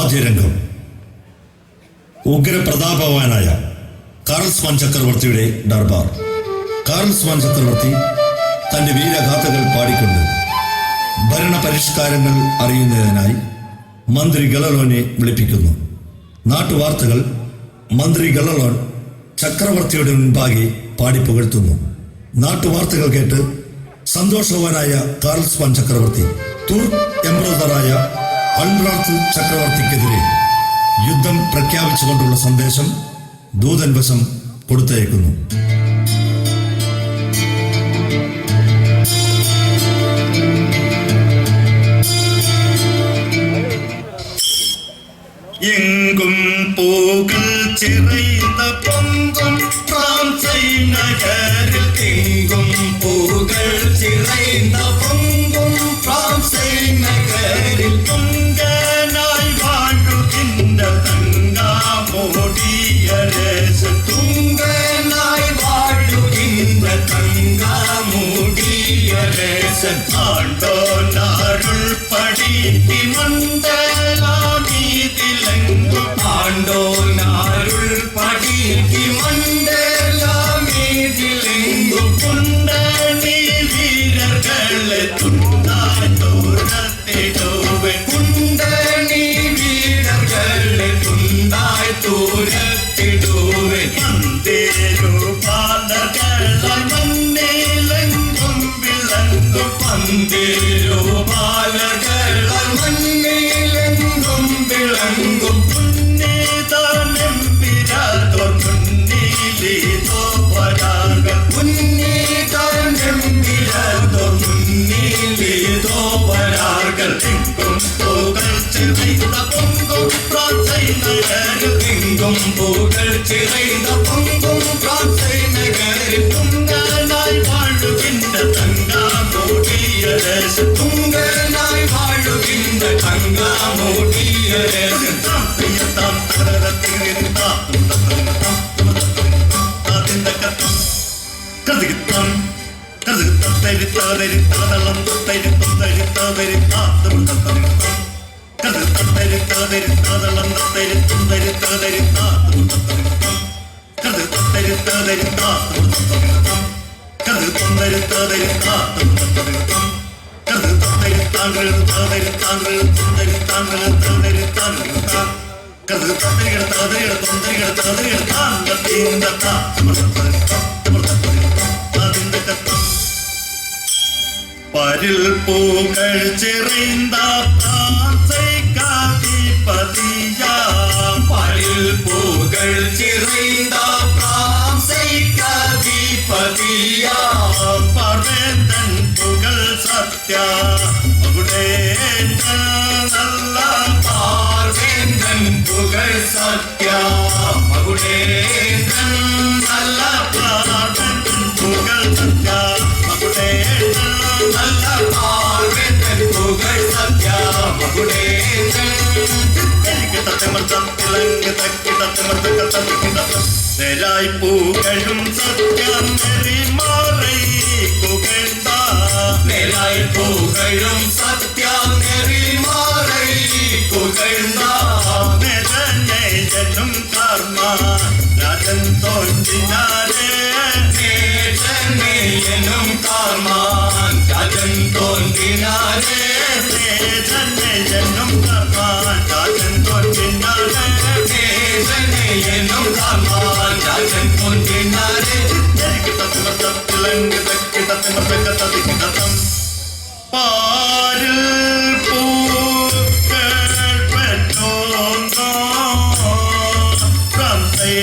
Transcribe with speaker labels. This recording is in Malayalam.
Speaker 1: വാദ്യരംഗം. ഉഗ്രപ്രതാപവാനായ കാർൽസ്മാൻ ചക്രവർത്തിയുടെ ദർബാർ. കാർൽസ്മാൻ ചക്രവർത്തി തന്റെ വീരഗാഥകൾ പാടിക്കൊണ്ട് ഭരണപരിഷ്കാരങ്ങൾ അറിയുന്നതിനായി മന്ത്രി ഗലലോനെ വിളിപ്പിക്കുന്നു. നാട്ടുവാർത്തകൾ മന്ത്രി ഗലലോൻ ചക്രവർത്തിയുടെ മുൻപാകെ പാടിപ്പുകഴ്ത്തുന്നു. നാട്ടുവാർത്തകൾ കേട്ട് സന്തോഷവാനായ കാർൽസ്മാൻ ചക്രവർത്തി തുർക്ക് എംപററായ അൽബ്രാർത്ത് ചക്രവർത്തിക്കെതിരെ യുദ്ധം പ്രഖ്യാപിച്ചുകൊണ്ടുള്ള സന്ദേശം ദൂതൻ വശം കൊടുത്തയക്കുന്നു.
Speaker 2: എങ്കും പൂകൾ ചിറൈത പൊങ്കും ഫ്രാൻസൈ നഗരിൽ എങ്കും പൂകൾ ചിറൈത പൊങ്കും ഫ്രാൻസൈ നഗരിൽ തുങ്കനായി വാഴുകിன்ற തങ്കാമൂടിയരേശൻ തുങ്കനായി വാഴുകിன்ற തങ്കാമൂടിയരേശൻ ആണ്ടോനാരുൾ പടിത്തി മണ്ഡലാമീതിലെങ്കും ആണ്ടോനാരുൾ പടിത്തി മണ്ഡലാമീതിലെങ്കും പുണ്ടണി വീരർകളെ തുണ്ടായി തൂരത്തിടുവൻ പുണ്ടണി വീരർകളെ തുണ്ടായി തൂരത്തിടുവൻ മന്ദിരു പാലകള മണ്ണിലെങ്കും വിളങ്ങും മന്ദിരു പാലകള മണ്ണിലെങ്കും വിളങ്ങും പുണ്യതാനെമ്പിരാതോർ മുന്നിലിതോ വരാകൾ പുണ്യതാനെമ്പിരാതോർ മുന്നിലിതോ വരാകൾ എങ്കും പൂകൾ ചിറൈത പൊങ്കും ഫ്രാൻസൈ നഗരിൽ എങ്കും പൂകൾ ചിറൈത പൊങ്കും ഫ്രാൻസൈ നഗരിൽ തുങ്കനായി വാഴുകിன்ற തങ്കാമൂടിയരേശൻ തുങ്കനായി വാഴുകിன்ற തങ്കാമൂടിയരേശൻ പരിൽ പൂകൾ ചിറൈந்த பிரான்சைக்காதிபதியாம் പരിൽ പൂകൾ ചിറൈந்த பிரான்சைக்காதிபதியாம் പർവേന്തൻ പുകൾ സത്യ മകുടേന്തൻ നല്ല പർവേന്തൻ പുകൾ സത്യ മകുടേന്തൻ നല്ല പർവേന്തൻ പുകൾ സത്യ മകുടേന്തൻ നല്ല പർവേന്തൻ പുകൾ സത്യ മകുടേന്തൻ നേരായി പൂകളും സത്യം നെറിമാറൈ പുകഴ്ന്ന നേരായി പൂകളും സത്യം നെറിമാറൈ പുകഴ്ന്ന നേജനും കർമ്മ രാജൻ തോന്നിനാരേ നേജനും കർമ്മ രാജൻ തോന്നിനാരേ നേജനും കർമ്മ രാജൻ തോന്നിനാരേ നേജനും കർമ്മ രാജൻ തോന്നിനാരേ പാരിൽ പൂക്കൾ പെട്ടോന്നോ ഫ്രാൻസൈ